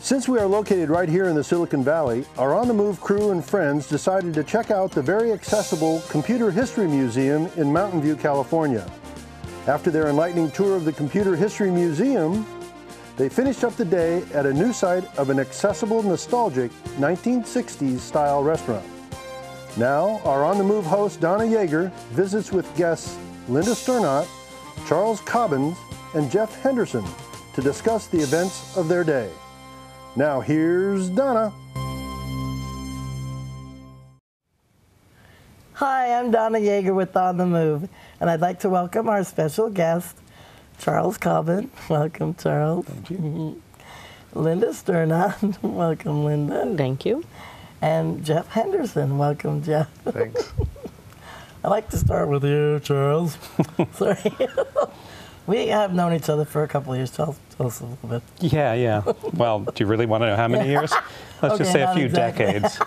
Since we are located right here in the Silicon Valley, our On the Move crew and friends decided to check out the very accessible Computer History Museum in Mountain View, California. After their enlightening tour of the Computer History Museum, they finished up the day at a new site of an accessible, nostalgic 1960s style restaurant. Now, our On the Move host, Donna Yeager, visits with guests Linda Sternot, Charles Cobbins, and Jeff Henderson to discuss the events of their day. Now, here's Donna. Hi, I'm Donna Yeager with On the Move, and I'd like to welcome our special guest, Charles Cobbin. Welcome, Charles. Thank you. Linda Sternot. Welcome, Linda. Thank you. And Jeff Henderson. Welcome, Jeff. Thanks. I'd like to start with you, Charles. Sorry. We have known each other for a couple of years. Tell us a little bit. Yeah. Well, do you really want to know how many years? Let's just say a few decades.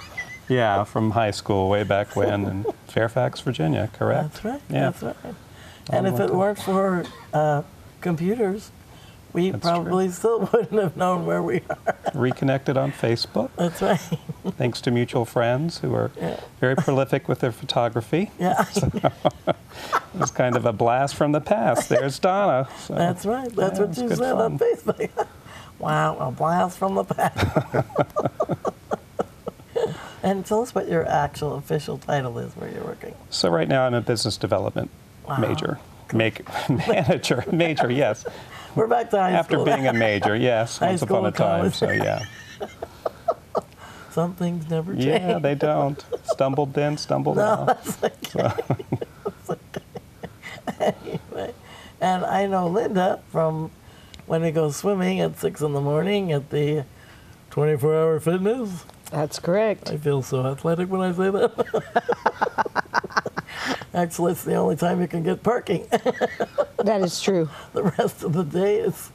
Yeah, from high school, way back when, in Fairfax, Virginia, correct? That's right. Yeah. That's right. And if it weren't for computers, we probably still wouldn't have known where we are. Reconnected on Facebook. That's right. Thanks to mutual friends who are very prolific with their photography. Yeah. So, it was kind of a blast from the past. There's Donna. So, that's right. That's what you said on Facebook. Wow, a blast from the past. And tell us what your actual official title is where you're working. So right now I'm a business development major. Major, yes. We're back to high After school. being a major, yes, High once school upon a and time, college. so yeah. Some things never change. Yeah, they don't. Stumbled in, stumbled out. That's okay. That's okay. Anyway, and I know Linda from when we go swimming at 6 in the morning at the 24-hour fitness. That's correct. I feel so athletic when I say that. Actually, it's the only time you can get parking. That is true. The rest of the day is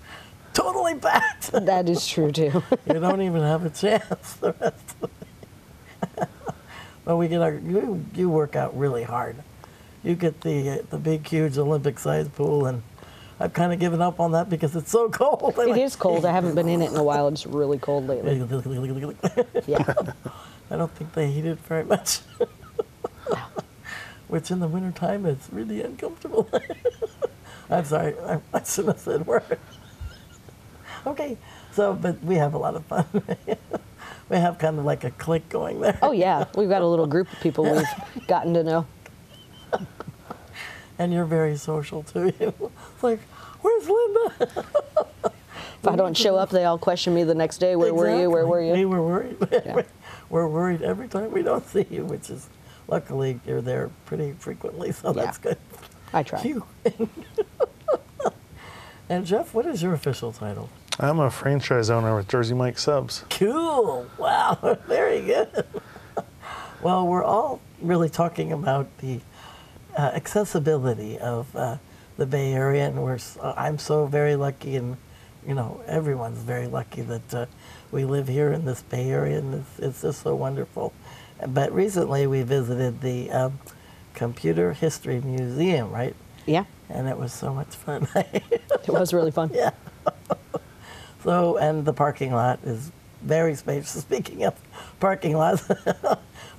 totally packed. That is true, too. You don't even have a chance the rest of the day. Well, we get you work out really hard. You get the big, huge Olympic-sized pool, and I've kind of given up on that because it's so cold. It is cold. I haven't been in it in a while. It's really cold lately. Yeah. I don't think they heat it very much. Which in the wintertime, it's really uncomfortable. I'm sorry, I shouldn't have said word. Okay, but we have a lot of fun. We have kind of like a clique going there. Oh, yeah. We've got a little group of people we've gotten to know. And you're very social, too. It's like, where's Linda? If I don't show up, they all question me the next day. Where were you? Where were you? We were worried. Yeah. We're worried every time we don't see you, which is, luckily, you're there pretty frequently, so that's good. I try. Phew. And Jeff, what is your official title? I'm a franchise owner with Jersey Mike Subs. Cool. Wow. Very good. Well, we're all really talking about the accessibility of the Bay Area, and I'm so very lucky, and everyone's very lucky that we live here in this Bay Area, and it's just so wonderful. But recently we visited the Computer History Museum, right? Yeah. And it was so much fun. It was really fun. Yeah. So, and the parking lot is very spacious. Speaking of parking lots,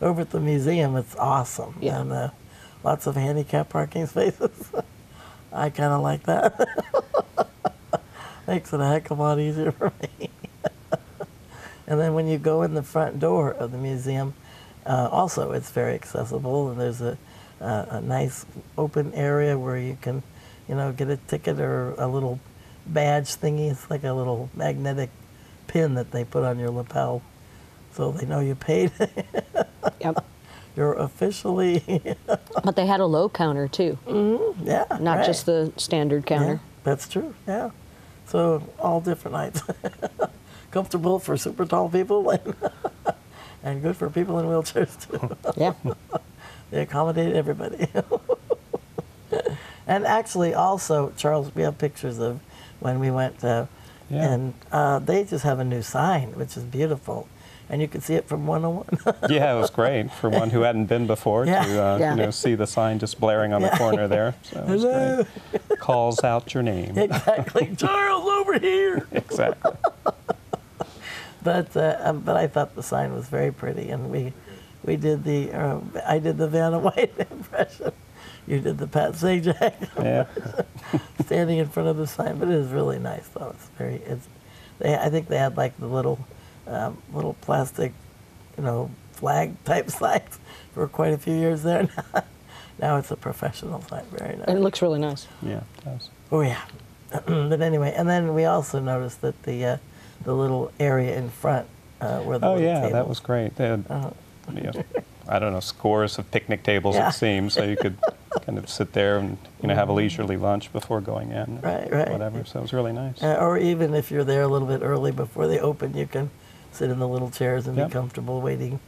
over at the museum, it's awesome. Yeah. And lots of handicap parking spaces. I kind of like that. Makes it a heck of a lot easier for me. And then when you go in the front door of the museum, also it's very accessible, and there's a nice open area where you can, get a ticket or a little badge thingy. It's like a little magnetic pin that they put on your lapel, so they know you paid. Yep. You're officially. But they had a low counter, too. Mm-hmm. Yeah. Not just the standard counter. Yeah, that's true, yeah. So all different heights. Comfortable for super tall people and good for people in wheelchairs, too. Yeah. They accommodate everybody. And actually, also, Charles, we have pictures of when we went, and they just have a new sign, which is beautiful. And you can see it from 101. Yeah, it was great for one who hadn't been before to see the sign just blaring on the corner there. So it was great. Calls out your name. Exactly. Charles, over here. Exactly. But I thought the sign was very pretty, and we did the I did the Vanna White impression. You did the Pat Sajak Yeah. standing in front of the sign, but it is really nice though. I think they had like the little plastic, flag type signs for quite a few years there. Now it's a professional sign, very nice. And it looks really nice. Yeah, it does. Oh yeah. But anyway, and then we also noticed that the little area in front where the Oh little yeah, that tables- was great. They had, I don't know, scores of picnic tables, Yeah. it seems, so you could kind of sit there and have a leisurely lunch before going in. Right. Whatever. So it was really nice. Or even if you're there a little bit early before they open, you can sit in the little chairs and Yep. be comfortable waiting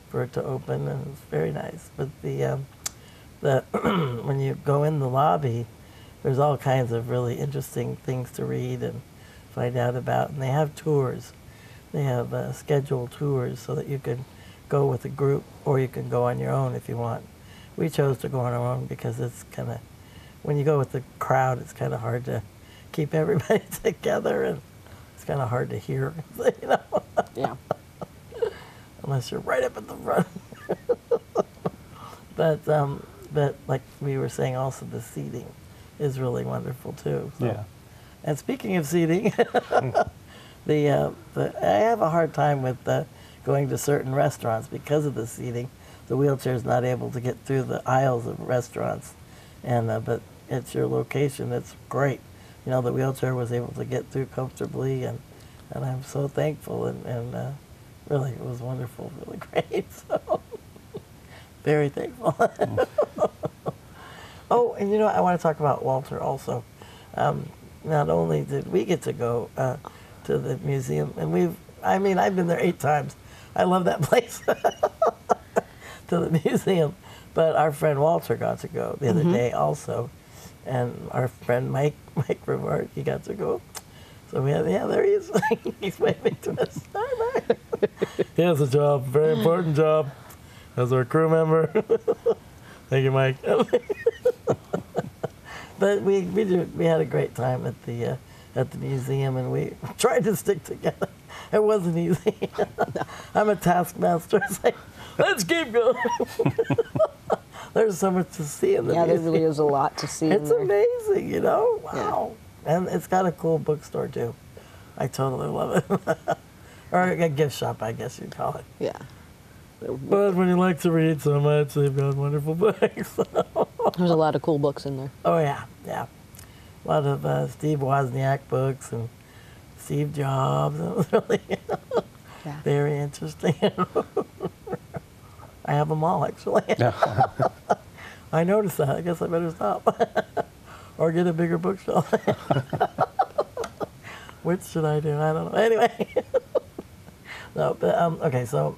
for it to open, and it's very nice. But the when you go in the lobby, there's all kinds of really interesting things to read and find out about, and they have tours. They have scheduled tours so that you can go with a group, or you can go on your own if you want. We chose to go on our own because it's kind of, when you go with the crowd, it's kind of hard to keep everybody together, and it's kind of hard to hear, Yeah. unless you're right up at the front. But like we were saying, also the seating is really wonderful too. So. Yeah. And speaking of seating, I have a hard time with going to certain restaurants because of the seating. The wheelchair's not able to get through the aisles of restaurants, and but it's your location that's great. The wheelchair was able to get through comfortably, and I'm so thankful, and really it was wonderful, really great. So very thankful. Oh, and I want to talk about Walter also. Not only did we get to go to the museum, and I've been there 8 times. I love that place. To the museum, but our friend Walter got to go the other day also, and our friend Mike Rivard, he got to go. So there he is. He's waving to us. Hi, Mike. He has a job, very important job, as our crew member. Thank you, Mike. But we had a great time at the museum, and we tried to stick together. It wasn't easy. I'm a taskmaster. It's like, let's keep going. There's so much to see in the museum. Yeah, there really is a lot to see. It's in there. amazing, Wow. Yeah. And it's got a cool bookstore too. I totally love it. Or a gift shop, I guess you'd call it. Yeah. But when you like to read so much, they've got wonderful books. There's a lot of cool books in there. Oh yeah. A lot of Steve Wozniak books and Steve Jobs. It was really very interesting. I have them all, actually. I noticed that. I guess I better stop. Or get a bigger bookshelf. Which should I do? I don't know. Anyway. No, but, okay, so,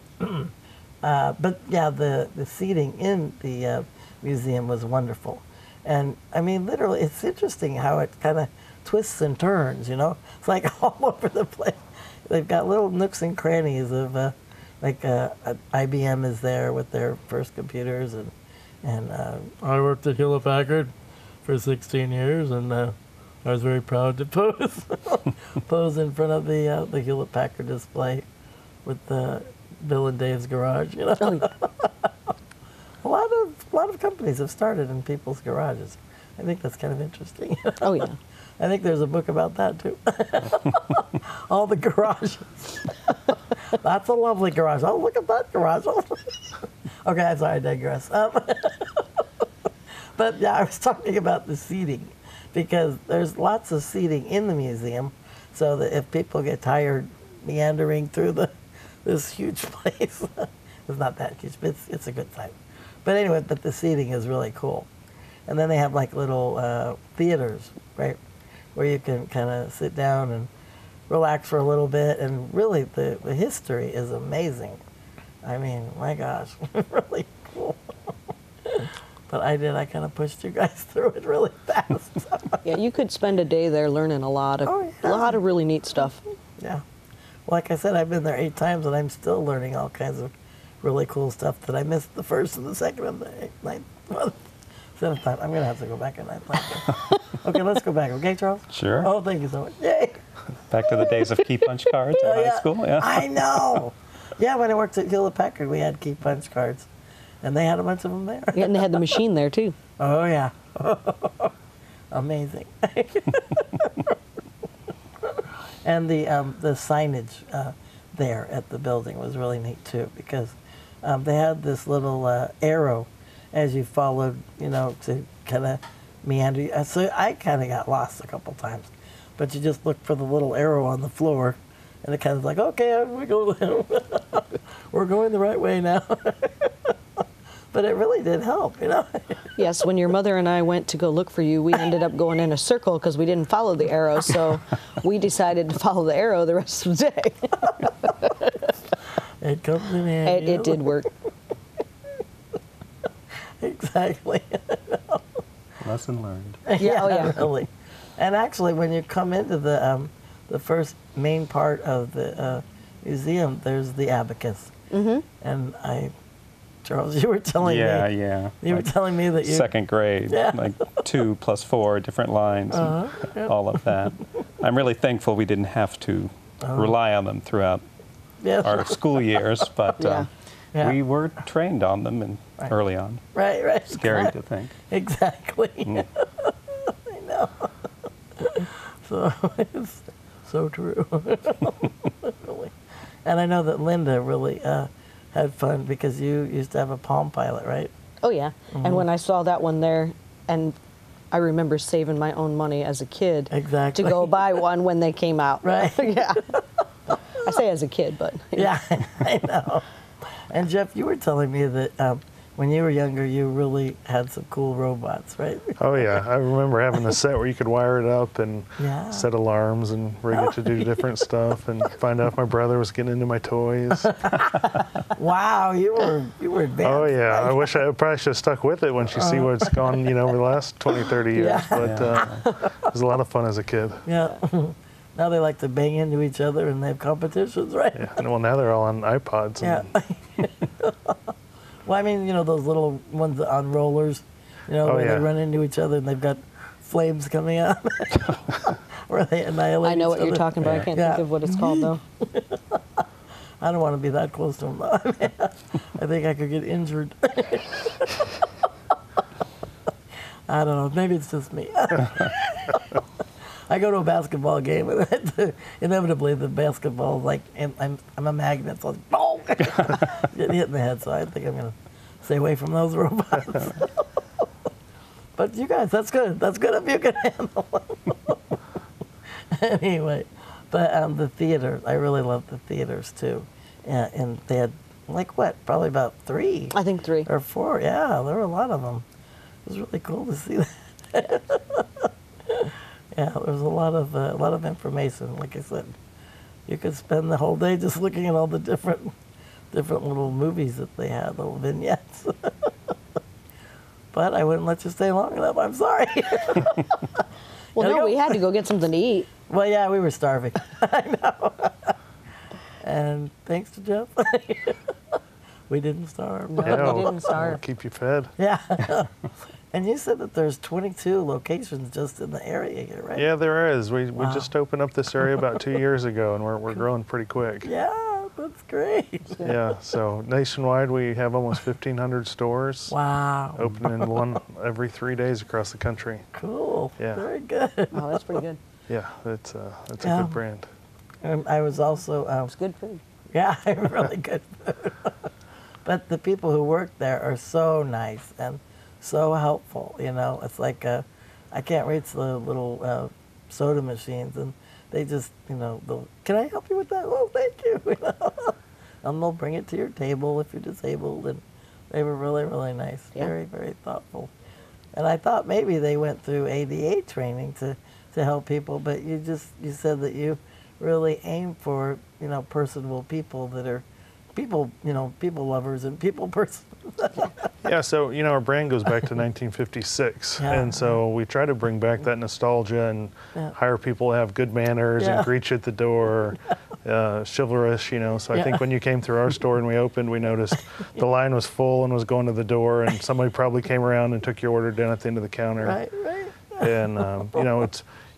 but yeah, the seating in the museum was wonderful. And, literally, it's interesting how it kind of twists and turns, It's like all over the place. They've got little nooks and crannies of, IBM is there with their first computers, and I worked at Hewlett Packard for 16 years, and I was very proud to pose in front of the Hewlett Packard display with Bill and Dave's garage, Oh, yeah. A lot of companies have started in people's garages. I think that's kind of interesting. Oh, yeah. I think there's a book about that too. All the garages. That's a lovely garage. Oh, look at that garage. Okay, I'm sorry, I digress. But yeah, I was talking about the seating because there's lots of seating in the museum, so that if people get tired meandering through this huge place, it's not that huge, but it's a good time. But anyway, but the seating is really cool. And then they have like little theaters, right, where you can kind of sit down and relax for a little bit. And really, the history is amazing. My gosh, really cool. But I kind of pushed you guys through it really fast. Yeah, you could spend a day there learning a lot of really neat stuff. Yeah. Like I said, I've been there 8 times, and I'm still learning all kinds of really cool stuff that I missed the first and the second and the 9th, 7th time. I'm going to have to go back at 9th. Okay, let's go back. Okay, Charles? Sure. Oh, thank you so much. Yay. Back to the days of key punch cards in high school. Yeah. I know. Yeah, when I worked at Hewlett Packard, we had key punch cards, and they had a bunch of them there. Yeah, and they had the machine there too. Oh yeah. Amazing. And the signage there at the building was really neat too, because they had this little arrow as you followed, to kind of meander. So I kind of got lost a couple times, but you just look for the little arrow on the floor, and it kind of like, okay, we're going the right way now. But it really did help, Yes, when your mother and I went to go look for you, we ended up going in a circle because we didn't follow the arrow, so we decided to follow the arrow the rest of the day. It comes in handy. It did work. Exactly. Lesson learned. Yeah, oh yeah. Really. And actually, when you come into the first main part of the museum, there's the abacus. Mm-hmm. And Charles, you were telling me. Yeah. You were telling me that you. Second grade, like 2 + 4 different lines, and all of that. I'm really thankful we didn't have to rely on them throughout our school years, but we were trained on them early on. Right. Scary to think. Exactly. I know. So it's so true. Really. And I know that Linda really had fun because you used to have a Palm Pilot, right? Oh yeah. Mm-hmm. And when I saw that one there, and I remember saving my own money as a kid to go buy one when they came out. Right. Yeah. I say as a kid, but yeah, I know. And Jeff, you were telling me that when you were younger, you really had some cool robots, right? Oh yeah, I remember having a set where you could wire it up and set alarms and rig it to do different stuff, and find out if my brother was getting into my toys. Wow, you were advanced. Oh yeah, I wish I probably should have stuck with it once you see what's gone, over the last 20, 30 years. But it was a lot of fun as a kid. Yeah. Now they like to bang into each other and they have competitions, right? Yeah. And well, now they're all on iPods. Yeah. Well, I mean, those little ones on rollers, where they run into each other and they've got flames coming out. Where they annihilate I know each what other. you're talking about. I can't think of what it's called, though. I don't want to be that close to them, though. I think I could get injured. I don't know. Maybe it's just me. I go to a basketball game, and inevitably the basketball is like, and I'm a magnet, so it's boom, get hit in the head. So I think I'm going to stay away from those robots. But you guys, that's good. That's good if you can handle them. Anyway, but the theater, I really love the theaters too. And they had, probably about 3. I think 3. Or 4, yeah, there were a lot of them. It was really cool to see that. Yeah, there was a lot of information. Like I said, you could spend the whole day just looking at all the different little movies that they had, little vignettes. But I wouldn't let you stay long enough. I'm sorry. Well, no, we had to go get something to eat. Well, yeah, we were starving. I know. And thanks to Jeff, we didn't starve. No, we didn't starve. Keep you fed. Yeah. And you said that there's 22 locations just in the area here, right? Yeah, there is. We just opened up this area about 2 years ago, and we're growing pretty quick. Yeah, that's great. Yeah, so nationwide we have almost 1,500 stores. Wow. Opening one every 3 days across the country. Cool. Yeah. Very good. Oh, that's pretty good. Yeah, it's a good brand. And I was also... it's good food. Yeah, really good food. But the people who work there are so nice and so helpful, It's like I can't reach the little soda machines, and they just, can I help you with that? Oh, thank you. And they'll bring it to your table if you're disabled, and they were really, really nice. Yeah. Very, very thoughtful. And I thought maybe they went through ADA training to help people, but you said that you really aim for, personable people that are people lovers and people persons. Yeah, so, our brand goes back to 1956. Yeah. And so we try to bring back that nostalgia and hire people to have good manners and greet you at the door, chivalrous, So I think when you came through our store and we opened, we noticed the line was full and was going to the door, and somebody probably came around and took your order down at the end of the counter. Right. And,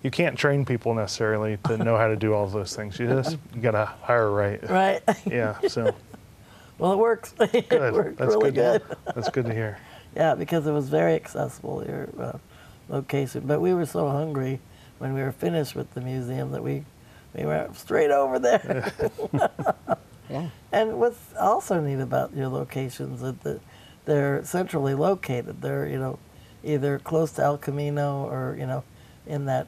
you can't train people necessarily to know how to do all those things. You got to hire right. Right. Yeah. So. Well, it works. It Good. worked That's really good. good. That's good to hear. Yeah, because it was very accessible, your location. But we were so hungry when we were finished with the museum that we went straight over there. Yeah. And what's also neat about your locations is that they're centrally located. They're, either close to El Camino or, in that,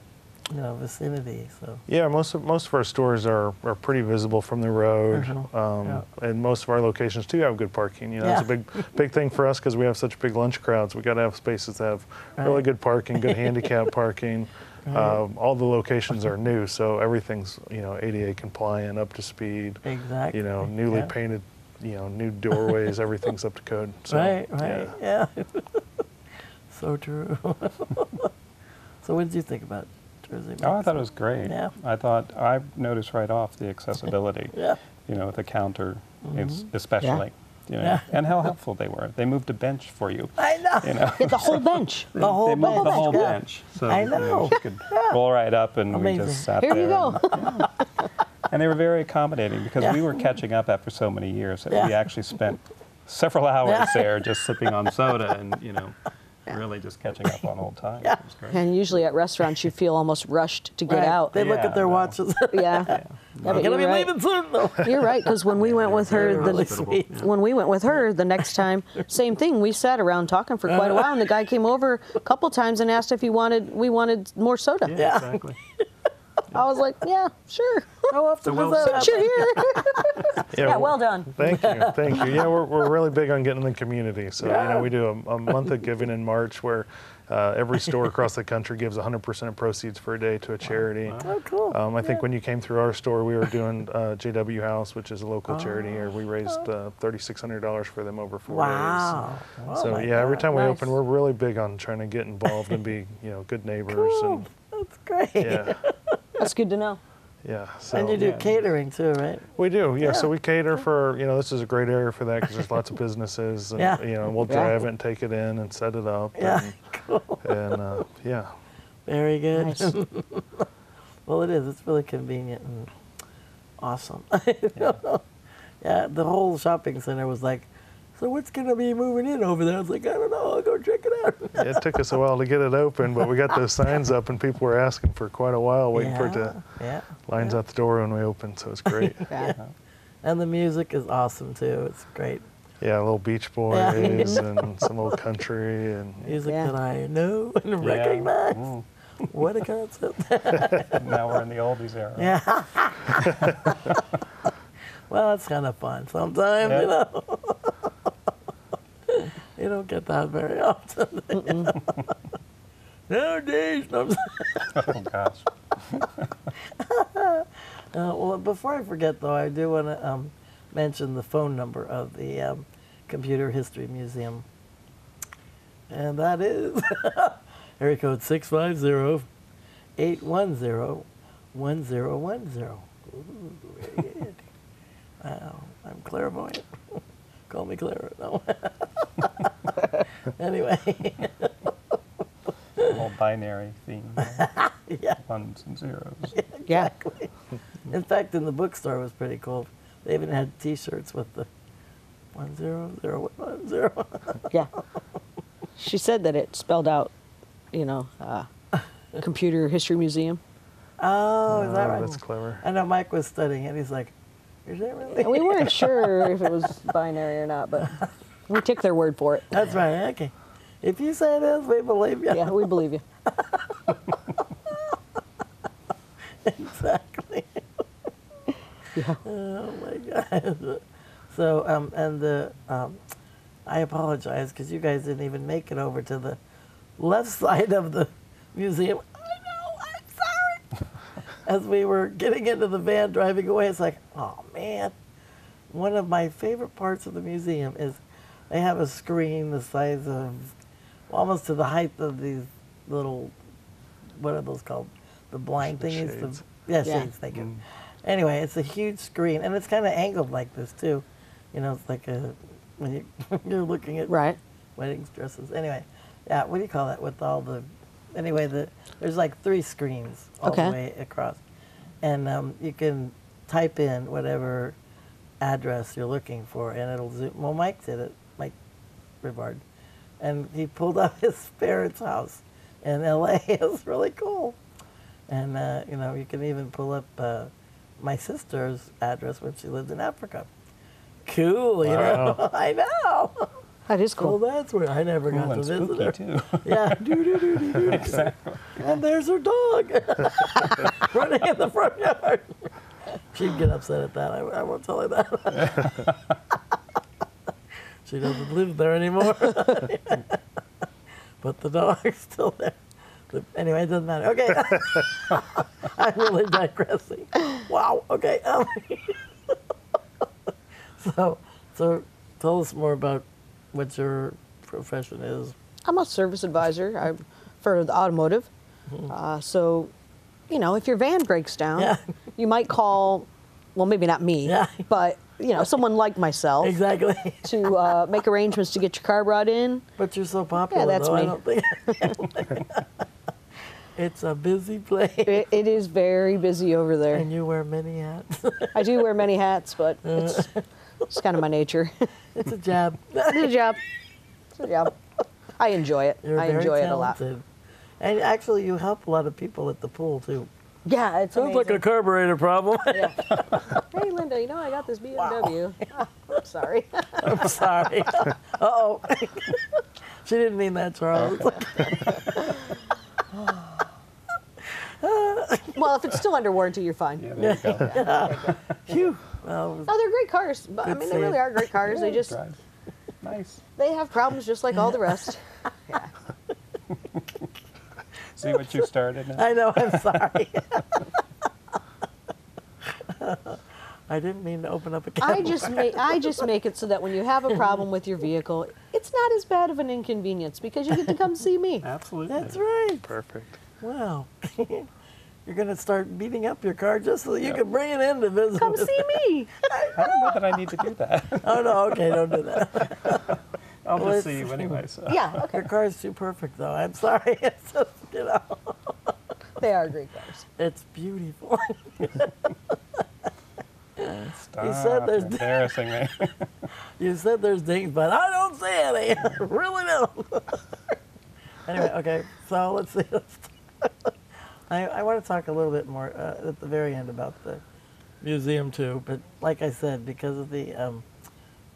vicinity. So. Yeah, most of our stores are pretty visible from the road, and most of our locations too have good parking. It's a big thing for us because we have such big lunch crowds. We got to have spaces that have really good parking, good handicap parking. All the locations are new, so everything's ADA compliant, up to speed. Exactly. Newly painted, new doorways. Everything's up to code. So, right. Yeah. So true. So what did you think about Jersey? Oh, I thought it was great. Yeah. I noticed right off the accessibility. Yeah. The counter, especially. And how helpful they were. They moved a bench for you. I know. Yeah, the whole bench. The whole they moved the whole yeah. bench. So I know. you could roll right up, and Amazing. we just sat Here there. you go. And they were very accommodating because we were catching up after so many years that we actually spent several hours there just sipping on soda and really just catching up on old times. It was great. And usually at restaurants, you feel almost rushed to get Right. out. They look at their watches. Yeah. We're gonna be leaving soon, though. You're right, because when we went with her, the next time, same thing. We sat around talking for quite a while, and the guy came over a couple times and asked if we wanted more soda. Yeah. Exactly. I was like, yeah, sure. How often does that Since you're happen? here. Yeah, well done. Thank you. Yeah, we're really big on getting in the community. So we do a month of giving in March where every store across the country gives 100% of proceeds for a day to a charity. Oh, cool. I think when you came through our store, we were doing JW House, which is a local charity here. We raised $3,600 for them over 4 Wow. days. Oh So my every God. time we Nice. open, we're really big on trying to get involved and be good neighbors. Cool. That's great. And That's good to know. yeah. So And you do catering too, right? we do, yeah. So we cater for, this is a great area for that because there's lots of businesses, and we'll drive it and take it in and set it up. Yeah. Cool. And yeah. Very good. Nice. Well, it is. It's really convenient and awesome. Yeah, the whole shopping center was like, so what's going to be moving in over there? I was like, I don't know. I'll go check it out. It took us a while to get it open, but we got those signs up, and people were asking for quite a while, waiting for it to lines out the door when we opened. So it's great. Yeah. And the music is awesome too. It's great. Yeah, a little Beach Boys and some old country and Music that I know and recognize. Mm. What a concept. Now we're in the oldies era. Yeah. Well, it's kind of fun sometimes, You don't get that very often. Nowadays. No, Oh, gosh. well, before I forget, though, I do want to mention the phone number of the Computer History Museum. And that is area code 650-810-1010. Ooh, very good. Wow, I'm clairvoyant. Call me Clara. No. Anyway. Whole binary theme. Yeah. Ones and zeros. Yeah. Exactly. In fact, in the bookstore it was pretty cool. They even had T-shirts with the 10010. Yeah. She said that it spelled out, Computer History Museum. Oh, is that right? that's clever. I know Mike was studying it. He's like, is that really? And we weren't sure if it was binary or not, but we took their word for it. That's right. Okay. If you say it is, we believe you. Yeah, we believe you. Exactly. Yeah. Oh my God. So, I apologize because you guys didn't even make it over to the left side of the museum. I know, I'm sorry. As we were getting into the van driving away, it's like, oh man. One of my favorite parts of the museum is they have a screen the size of, almost to the height of these little, what are those called? The blind thingies? Shades. Shades, thank you. Anyway, it's a huge screen, and it's kind of angled like this too. It's like when you're looking at Right. wedding dresses. Anyway, yeah, what do you call that? With all the anyway, there's like 3 screens all the way across, and you can type in whatever address you're looking for, and it'll zoom. Well, Mike did it, Mike Rivard, and he pulled up his parents' house in L.A. It was really cool, and you know, you can even pull up my sister's address when she lived in Africa. Cool, you know. I know. That is cool. Well, that's where I never got to visit her. Too. Yeah, do. Exactly. And there's her dog running in the front yard. She'd get upset at that. I won't tell her that. She doesn't live there anymore. But the dog's still there. Anyway, it doesn't matter. Okay. I'm really digressing. Wow. Okay. So tell us more about what your profession is. I'm a service advisor for the automotive. So, you know, if your van breaks down, you might call, well, maybe not me, but, you know, someone like myself. Exactly. To make arrangements to get your car brought in. But you're so popular, yeah, that's though, me. I don't think. It's a busy place. It is very busy over there. And you wear many hats. I do wear many hats, but it's kind of my nature. It's a job. It's a job. It's a job. I enjoy it. You're I very enjoy talented. it a lot. And actually, you help a lot of people at the pool, too. Yeah, it's Sounds like a carburetor problem. Yeah. Hey, Linda, you know I got this BMW. Wow. Oh, I'm sorry. I'm sorry. Uh-oh. She didn't mean that, Charles. Well, if it's still under warranty, you're fine. Yeah, there you go. Yeah. Phew. Well, No, they're great cars. But, I mean, they really are great cars. They just Drive. Nice. they have problems just like all the rest. Yeah. See what you started now? I know, I'm sorry. I didn't mean to open up a can. I just make it so that when you have a problem with your vehicle, it's not as bad of an inconvenience because you get to come see me. Absolutely. That's right. Perfect. Wow. You're going to start beating up your car just so you can bring it in to visit. Come see me. I don't know that I need to do that. Oh, no, okay, don't do that. I'll Well, just see you anyway. So. Yeah, okay. Your car is too perfect, though. I'm sorry. It's just, you know, They are great cars. it's beautiful. Stop. You said there's- embarrassing me. You said there's dings, but I don't see any. Really don't. Anyway, okay, so let's see. I want to talk a little bit more at the very end about the museum too, but like I said, because of the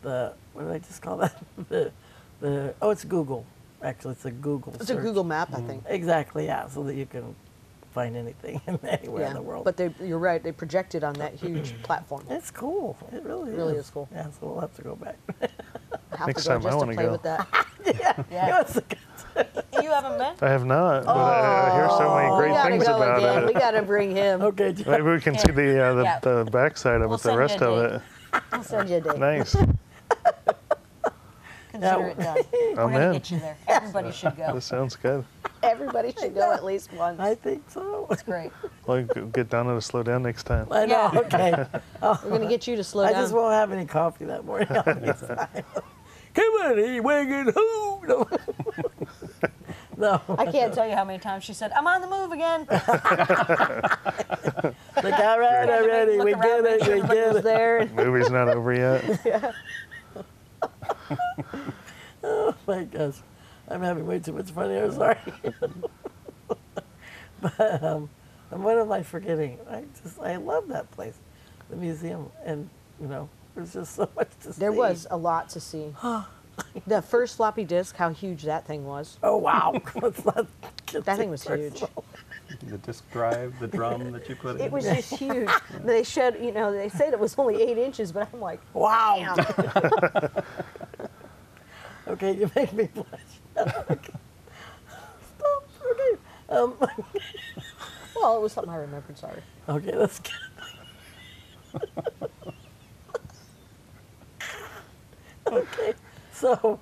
what did I just call that? It's Google. Actually, it's a Google It's search. a Google map, I think. Exactly, yeah, so that you can find anything anywhere in the world. But you're right. They project it on that huge platform. It's cool. It really really is cool. Yeah, so we'll have to go back. I have Next to go time I just to wanna play go. with that. Yeah. It's a good- You haven't been? I have not, but I hear so many We great gotta things go about again. We it. gotta bring him. Okay, Jeff. Maybe we can see Yeah. the backside of We'll it, the send you rest a of date. it. I'll send you a date. Nice. Consider it done. We're I'm gonna in. get you there. Everybody should go. This sounds good. Everybody should go at least once. I think so. It's great. Well, get Donna to slow down next time. I know, Yeah. okay. We're gonna get you to slow I down. just won't have any coffee that morning. I'll be fine. Come on, hey, wagon, hoo! No. No. I can't tell you how many times she said, "I'm on the move again." Like, all right, already, we get it, we get it. There. Movie's not over yet. Oh my gosh, I'm having way too much fun here. Sorry. But and what am I forgetting? I love that place, the museum, and you know, there's just so much to see. There was a lot to see. The first floppy disk, how huge that thing was. Oh wow, let's not get That too thing was huge. personal. The disc drive, the drum that you put in. It was just huge. They showed, you know, they said it was only 8 inches, but I'm like, Wow. damn. Okay, you make me blush. Stop. Okay. Well, it was something I remembered. Sorry. Okay, that's good. Okay, so,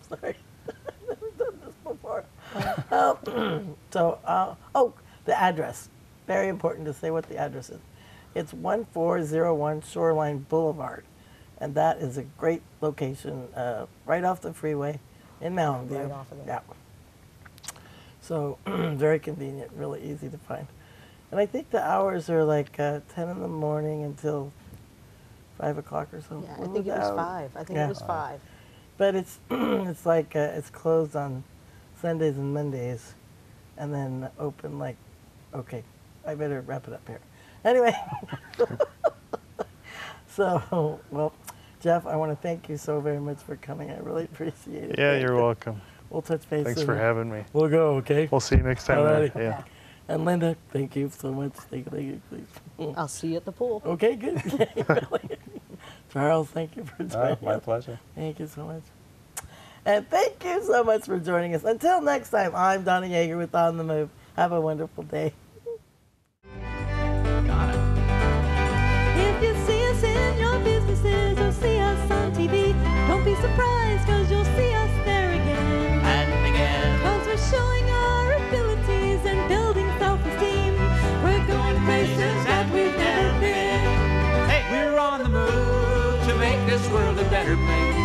sorry, I've never done this before. The address. Very important to say what the address is. It's 1401 Shoreline Boulevard, and that is a great location right off the freeway in Mountain View. Right off of there. Yeah. So very convenient, really easy to find. And I think the hours are like 10 in the morning until 5 o'clock or so. Yeah, I think it was 5. I think it was 5. But it's it's like it's closed on Sundays and Mondays, and then open like, okay, I better wrap it up here. Anyway, so, well, Jeff, I want to thank you so very much for coming. I really appreciate it. Yeah, you're welcome. We'll touch base. Thanks for having me. We'll go, okay? We'll see you next time. Alrighty. Yeah. And Linda, thank you so much. Thank you, please. I'll see you at the pool. Okay, good. Really. Charles, thank you for joining us. My pleasure. Thank you so much. And thank you so much for joining us. Until next time, I'm Donna Yeager with On the Move. Have a wonderful day. If you see us in your businesses or see us on TV, don't be surprised, because you'll see us there again and again. Because we're showing our abilities and building self-esteem. We're going places that we've never been. Hey, we're on the move to make this world a better place.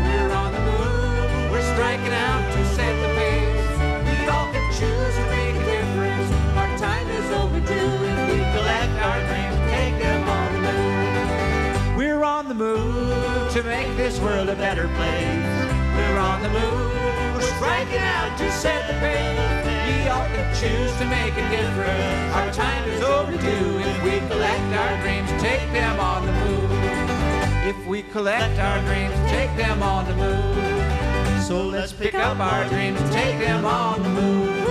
We're on the move, we're striking out to set the pace. We all can choose to make a difference. Our time is overdue. If we collect our dreams, take them on the move. We're on the move to make this world a better place. We're on the move, we're striking out to set the pace. We all can choose to make a difference. Our time is overdue. If we collect our dreams, take them on the move. If we collect our dreams, take them on the move. So let's pick up our dreams and take them on the move.